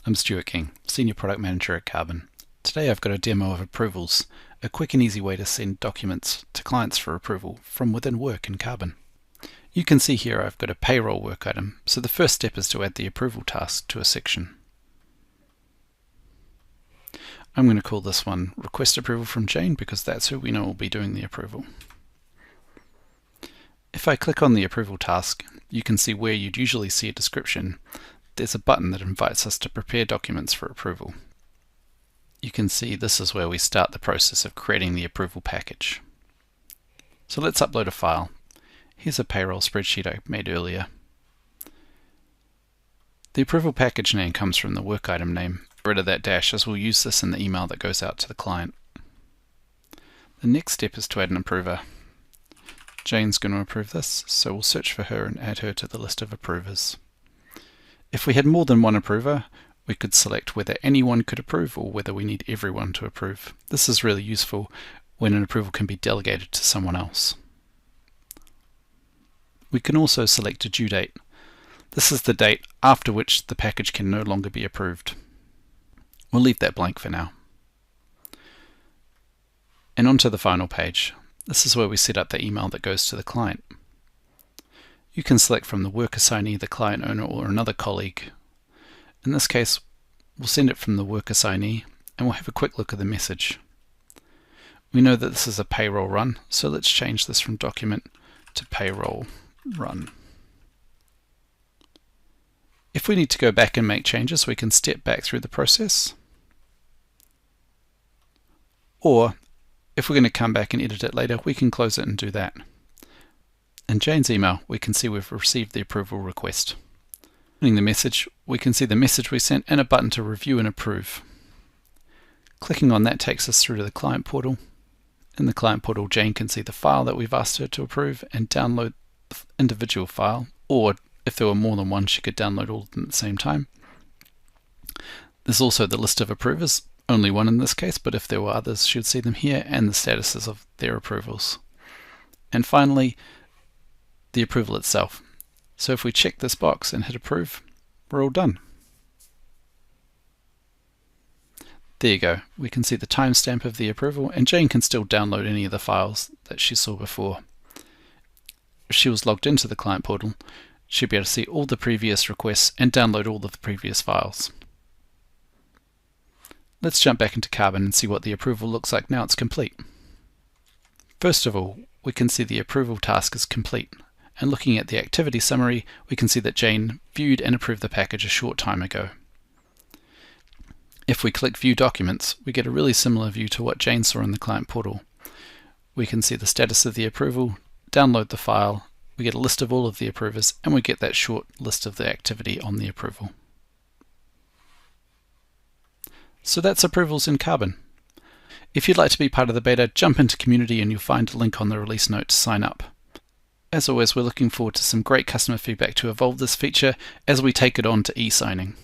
I'm Stuart King, Senior Product Manager at Karbon. Today I've got a demo of approvals, a quick and easy way to send documents to clients for approval from within work in Karbon. You can see here I've got a payroll work item, so the first step is to add the approval task to a section. I'm going to call this one Request Approval from Jane because that's who we know will be doing the approval. If I click on the approval task, you can see where you'd usually see a description. There's a button that invites us to prepare documents for approval. You can see this is where we start the process of creating the approval package. So let's upload a file. Here's a payroll spreadsheet I made earlier. The approval package name comes from the work item name. Get rid of that dash as we'll use this in the email that goes out to the client. The next step is to add an approver. Jane's going to approve this, so we'll search for her and add her to the list of approvers. If we had more than one approver, we could select whether anyone could approve or whether we need everyone to approve. This is really useful when an approval can be delegated to someone else. We can also select a due date. This is the date after which the package can no longer be approved. We'll leave that blank for now. And on to the final page. This is where we set up the email that goes to the client. You can select from the work assignee, the client owner, or another colleague. In this case, we'll send it from the work assignee, and we'll have a quick look at the message. We know that this is a payroll run, so let's change this from document to payroll run. If we need to go back and make changes, we can step back through the process. Or, if we're going to come back and edit it later, we can close it and do that. In Jane's email, we can see we've received the approval request. Opening the message, we can see the message we sent and a button to review and approve. Clicking on that takes us through to the client portal. In the client portal, Jane can see the file that we've asked her to approve and download the individual file, or if there were more than one, she could download all of them at the same time. There's also the list of approvers, only one in this case, but if there were others, she would see them here, and the statuses of their approvals. And finally, the approval itself. So if we check this box and hit approve, we're all done. There you go. We can see the timestamp of the approval, and Jane can still download any of the files that she saw before. If she was logged into the client portal, she'd be able to see all the previous requests and download all of the previous files. Let's jump back into Karbon and see what the approval looks like now it's complete. First of all, we can see the approval task is complete. And looking at the activity summary, we can see that Jane viewed and approved the package a short time ago. If we click View Documents, we get a really similar view to what Jane saw in the client portal. We can see the status of the approval, download the file, we get a list of all of the approvers, and we get that short list of the activity on the approval. So that's approvals in Karbon. If you'd like to be part of the beta, jump into Community and you'll find a link on the release note to sign up. As always, we're looking forward to some great customer feedback to evolve this feature as we take it on to e-signing.